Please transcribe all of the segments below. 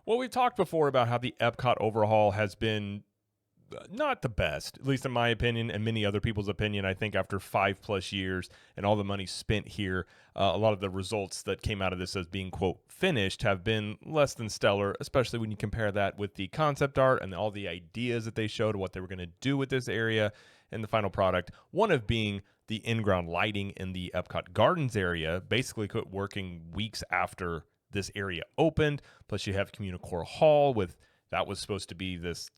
Well, we've talked before about how the Epcot overhaul has been not the best, at least in my opinion and many other people's opinion. I think after 5+ years and all the money spent here, a lot of the results that came out of this as being, quote, finished have been less than stellar, especially when you compare that with the concept art and all the ideas that they showed, what they were going to do with this area and the final product. One of being the in-ground lighting in the Epcot Gardens area, basically quit working weeks after this area opened. Plus you have CommuniCore Hall with that was supposed to be this,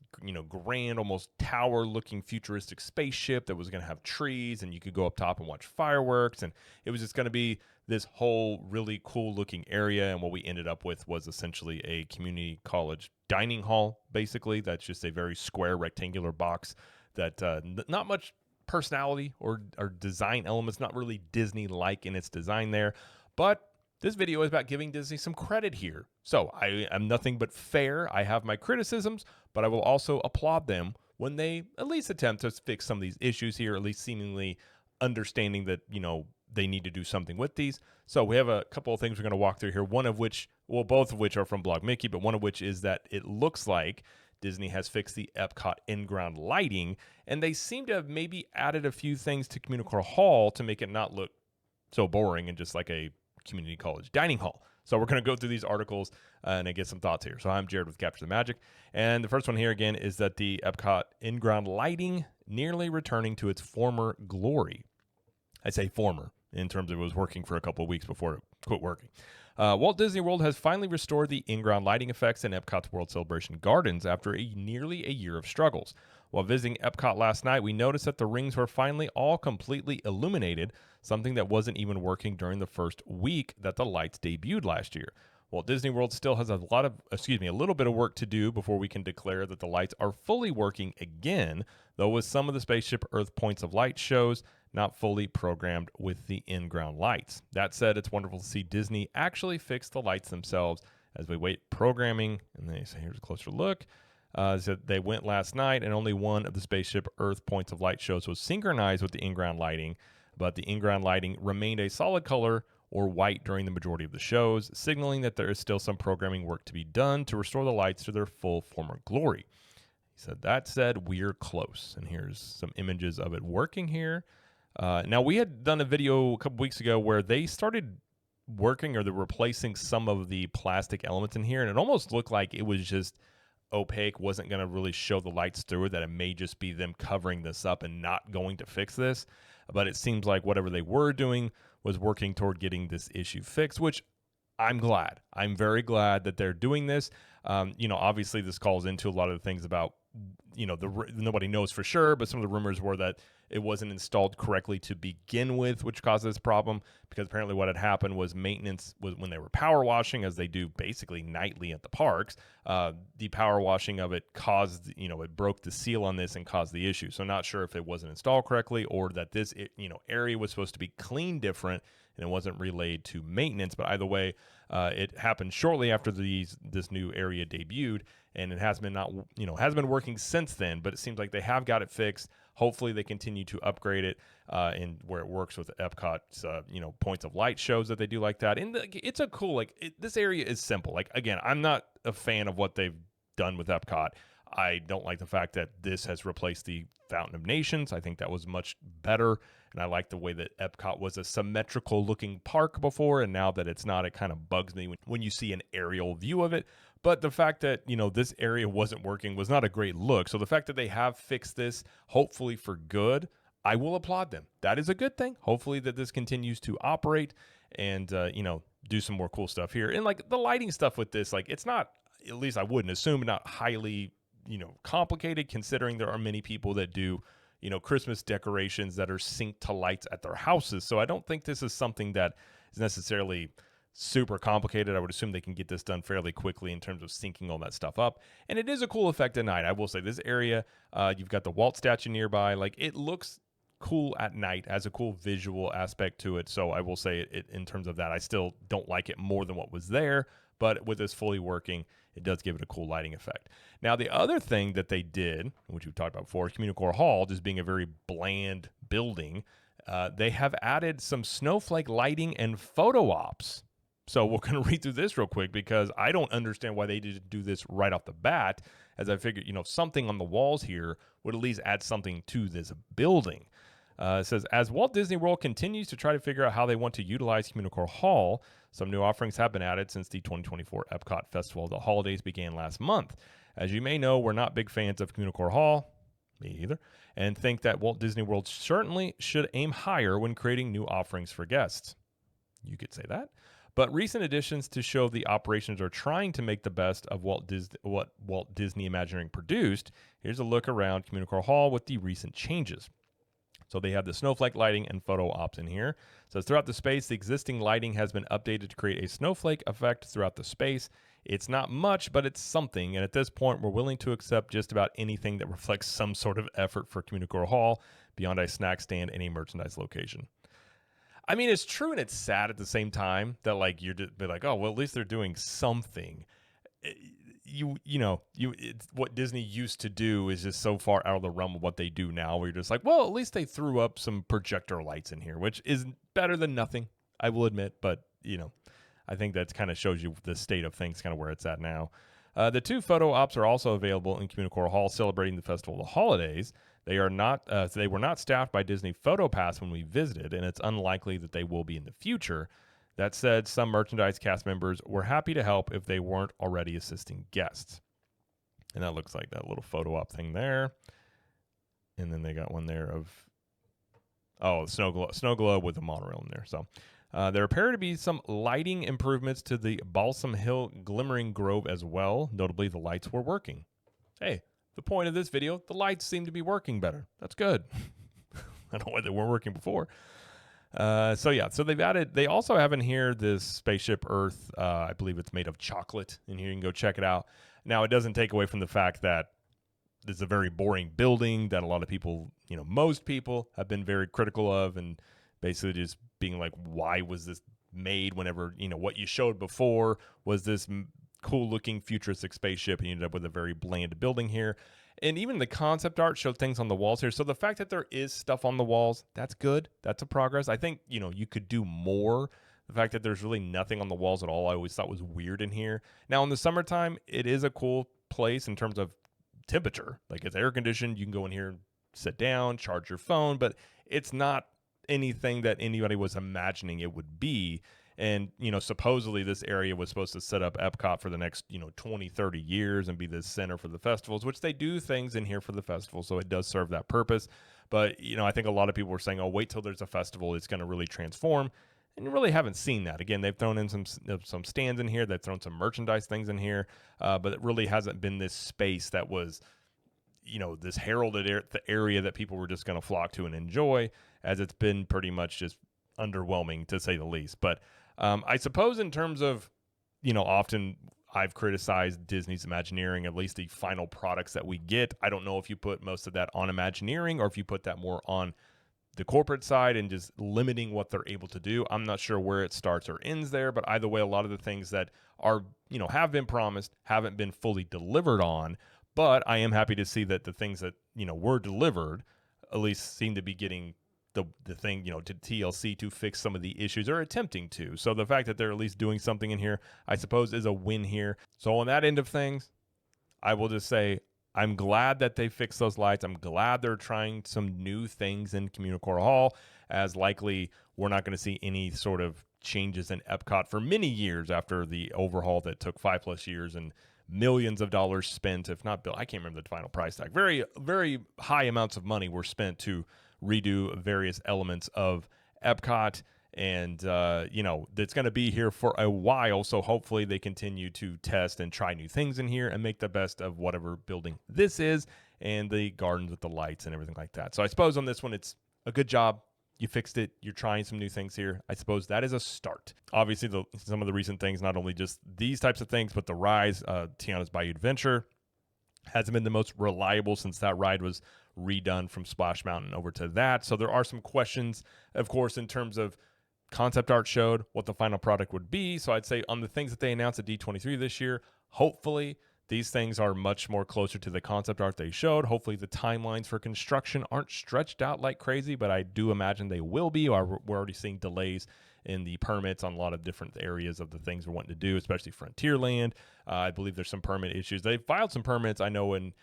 grand, almost tower-looking futuristic spaceship that was going to have trees, and you could go up top and watch fireworks, and it was just going to be this whole really cool-looking area, and what we ended up with was essentially a community college dining hall, basically. That's just a very square, rectangular box that not much personality or design elements, not really Disney-like in its design there, but this video is about giving Disney some credit here. So I am nothing but fair. I have my criticisms, but I will also applaud them when they at least attempt to fix some of these issues here, at least seemingly understanding that, they need to do something with these. So we have a couple of things we're going to walk through here, both of which are from Blog Mickey, but one of which is that it looks like Disney has fixed the Epcot in-ground lighting, and they seem to have maybe added a few things to CommuniCore Hall to make it not look so boring and just like a community college dining hall. So we're going to go through these articles and I get some thoughts here. So I'm Jared with Capture the Magic. And the first one here again is that the Epcot in-ground lighting nearly returning to its former glory. I say former in terms of it was working for a couple of weeks before it quit working. Walt Disney World has finally restored the in-ground lighting effects in Epcot's World Celebration Gardens after nearly a year of struggles. While visiting Epcot last night, we noticed that the rings were finally all completely illuminated, something that wasn't even working during the first week that the lights debuted last year. Walt Disney World still has a little bit of work to do before we can declare that the lights are fully working again, though with some of the Spaceship Earth Points of Light shows not fully programmed with the in-ground lights. That said, it's wonderful to see Disney actually fix the lights themselves as we wait programming. And they say, here's a closer look. So they went last night, and only one of the Spaceship Earth Points of Light shows was synchronized with the in-ground lighting, but the in-ground lighting remained a solid color or white during the majority of the shows, signaling that there is still some programming work to be done to restore the lights to their full former glory. He said, that said, we're close. And here's some images of it working here. Now, we had done a video a couple weeks ago where they started working or they're replacing some of the plastic elements in here, and it almost looked like it was just opaque, wasn't going to really show the lights through it, that it may just be them covering this up and not going to fix this. But it seems like whatever they were doing was working toward getting this issue fixed, which I'm glad. I'm very glad that they're doing this. Obviously this calls into a lot of the things about, nobody knows for sure, but some of the rumors were that it wasn't installed correctly to begin with, which caused this problem, because apparently what had happened was maintenance was when they were power washing, as they do basically nightly at the parks, the power washing of it caused, it broke the seal on this and caused the issue. So not sure if it wasn't installed correctly or that this, area was supposed to be cleaned different and it wasn't relayed to maintenance. But either way, it happened shortly after this new area debuted, and it has been working since then, but it seems like they have got it fixed. Hopefully they continue to upgrade it and where it works with Epcot's, points of light shows that they do like that. And it's a cool, this area is simple. Again, I'm not a fan of what they've done with Epcot. I don't like the fact that this has replaced the Fountain of Nations. I think that was much better. And I like the way that Epcot was a symmetrical looking park before. And now that it's not, it kind of bugs me when you see an aerial view of it. But the fact that, this area wasn't working was not a great look. So the fact that they have fixed this, hopefully for good, I will applaud them. That is a good thing. Hopefully that this continues to operate and, do some more cool stuff here. And the lighting stuff with this, it's not, at least I wouldn't assume, not highly, complicated, considering there are many people that do, Christmas decorations that are synced to lights at their houses. So I don't think this is something that is necessarily super complicated. I would assume they can get this done fairly quickly in terms of syncing all that stuff up. And it is a cool effect at night. I will say this area, you've got the Walt statue nearby. It looks cool at night, has a cool visual aspect to it. So I will say it in terms of that, I still don't like it more than what was there. But with this fully working, it does give it a cool lighting effect. Now, the other thing that they did, which we've talked about before, CommuniCore Hall, just being a very bland building, they have added some snowflake lighting and photo ops. So we're going to read through this real quick because I don't understand why they didn't do this right off the bat, as I figured, something on the walls here would at least add something to this building. It says, as Walt Disney World continues to try to figure out how they want to utilize CommuniCore Hall, some new offerings have been added since the 2024 Epcot Festival of the Holidays began last month. As you may know, we're not big fans of CommuniCore Hall, me either, and think that Walt Disney World certainly should aim higher when creating new offerings for guests. You could say that. But recent additions to show the operations are trying to make the best of what Walt Disney Imagineering produced. Here's a look around CommuniCore Hall with the recent changes. So they have the snowflake lighting and photo ops in here. It says throughout the space, the existing lighting has been updated to create a snowflake effect throughout the space. It's not much, but it's something. And at this point, we're willing to accept just about anything that reflects some sort of effort for CommuniCore Hall beyond a snack stand and a merchandise location. I mean, it's true and it's sad at the same time that you're just be like, oh, well, at least they're doing something. It's what Disney used to do is just so far out of the realm of what they do now, where you're just like, well, at least they threw up some projector lights in here, which is better than nothing, I will admit. But, I think that kind of shows you the state of things, kind of where it's at now. The 2 photo ops are also available in CommuniCore Hall celebrating the Festival of the Holidays. They were not staffed by Disney PhotoPass when we visited, and it's unlikely that they will be in the future. That said, some merchandise cast members were happy to help if they weren't already assisting guests. And that looks like that little photo op thing there. And then they got one there of, snow globe with a monorail in there. So there appear to be some lighting improvements to the Balsam Hill Glimmering Grove as well. Notably, the lights were working. Hey, the point of this video, the lights seem to be working better. That's good. I don't know why they weren't working before. So they also have in here this Spaceship Earth. I believe it's made of chocolate in here. You can go check it out. Now, it doesn't take away from the fact that this is a very boring building that a lot of people, most people have been very critical of, and basically just being like, why was this made whenever, what you showed before was this cool looking futuristic spaceship, and you ended up with a very bland building here. And even the concept art showed things on the walls here. So the fact that there is stuff on the walls, that's good. That's a progress. I think, you could do more. The fact that there's really nothing on the walls at all, I always thought was weird in here. Now, in the summertime, it is a cool place in terms of temperature. Like, it's air conditioned. You can go in here and sit down, charge your phone, but it's not anything that anybody was imagining it would be. And, supposedly this area was supposed to set up Epcot for the next, 20, 30 years and be the center for the festivals, which they do things in here for the festival. So it does serve that purpose. But, I think a lot of people were saying, oh, wait till there's a festival. It's going to really transform. And you really haven't seen that. Again, they've thrown in some stands in here. They've thrown some merchandise things in here. But it really hasn't been this space that was, this heralded the area that people were just going to flock to and enjoy, as it's been pretty much just underwhelming, to say the least. But I suppose in terms of, often I've criticized Disney's Imagineering, at least the final products that we get. I don't know if you put most of that on Imagineering or if you put that more on the corporate side and just limiting what they're able to do. I'm not sure where it starts or ends there, but either way, a lot of the things that are, have been promised haven't been fully delivered on. But I am happy to see that the things that, were delivered at least seem to be getting the thing, to TLC to fix some of the issues, or attempting to. So the fact that they're at least doing something in here, I suppose, is a win here. So on that end of things, I will just say I'm glad that they fixed those lights. I'm glad they're trying some new things in CommuniCore Hall, as likely we're not going to see any sort of changes in Epcot for many years after the overhaul that took 5+ years and millions of dollars spent, if not bill. I can't remember the final price tag. Very, very high amounts of money were spent to redo various elements of Epcot, and it's going to be here for a while, so hopefully they continue to test and try new things in here and make the best of whatever building this is, and the gardens with the lights and everything like that. So I suppose on this one, it's a good job. You fixed it. You're trying some new things here. I suppose that is a start. Obviously, some of the recent things, not only just these types of things, but the Rise, Tiana's Bayou Adventure, hasn't been the most reliable since that ride was redone from Splash Mountain over to that. So there are some questions, of course, in terms of concept art showed what the final product would be. So I'd say on the things that they announced at D23 this year, hopefully these things are much more closer to the concept art they showed. Hopefully the timelines for construction aren't stretched out like crazy, but I do imagine they will be. Or we're already seeing delays in the permits on a lot of different areas of the things we're wanting to do, especially Frontierland. I believe there's some permit issues. They filed some permits, I know, in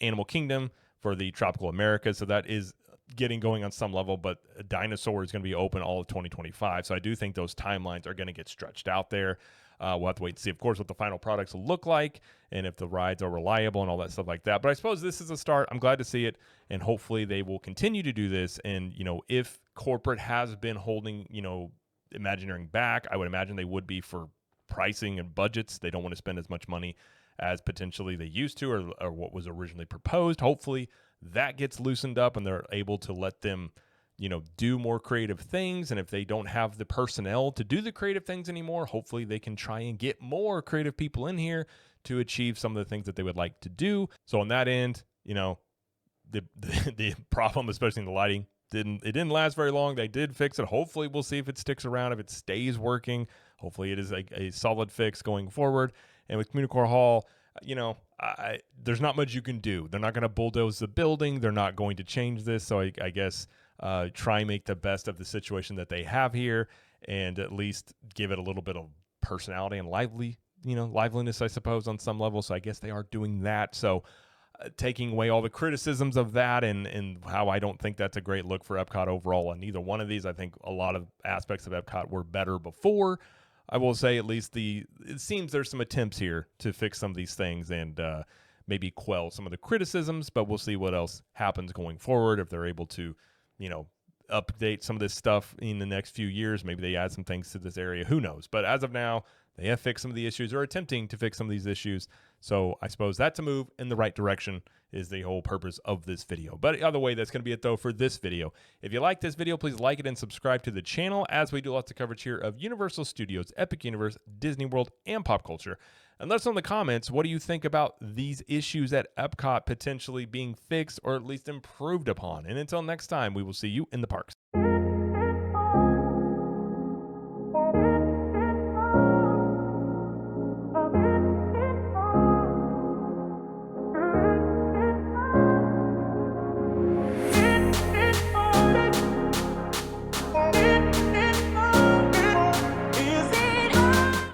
Animal Kingdom for the Tropical America, so that is getting going on some level, but Dinosaur is going to be open all of 2025. So I do think those timelines are going to get stretched out there. We'll have to wait and see, of course, what the final products will look like and if the rides are reliable and all that stuff like that. But I suppose this is a start. I'm glad to see it, and hopefully they will continue to do this. And, if corporate has been holding, Imagineering back, I would imagine they would be for pricing and budgets. They don't want to spend as much money as potentially they used to or what was originally proposed. Hopefully that gets loosened up and they're able to let them do more creative things. And if they don't have the personnel to do the creative things anymore, hopefully they can try and get more creative people in here to achieve some of the things that they would like to do. So on that end, the problem, especially in the lighting, it didn't last very long. They did fix it. Hopefully we'll see if it sticks around, if it stays working. Hopefully it is a solid fix going forward. And with CommuniCore Hall, there's not much you can do. They're not going to bulldoze the building. They're not going to change this. So I guess try and make the best of the situation that they have here, and at least give it a little bit of personality and liveliness, I suppose, on some level. So I guess they are doing that. So taking away all the criticisms of that and how I don't think that's a great look for Epcot overall on either one of these. I think a lot of aspects of Epcot were better before. I will say at least it seems there's some attempts here to fix some of these things and maybe quell some of the criticisms, but we'll see what else happens going forward. If they're able to, update some of this stuff in the next few years, maybe they add some things to this area, who knows? But as of now, they have fixed some of the issues or attempting to fix some of these issues. So I suppose that's a move in the right direction is the whole purpose of this video. But either way, that's going to be it though for this video. If you like this video, please like it and subscribe to the channel as we do lots of coverage here of Universal Studios, Epic Universe, Disney World, and pop culture. And let us know in the comments, what do you think about these issues at Epcot potentially being fixed or at least improved upon? And until next time, we will see you in the parks.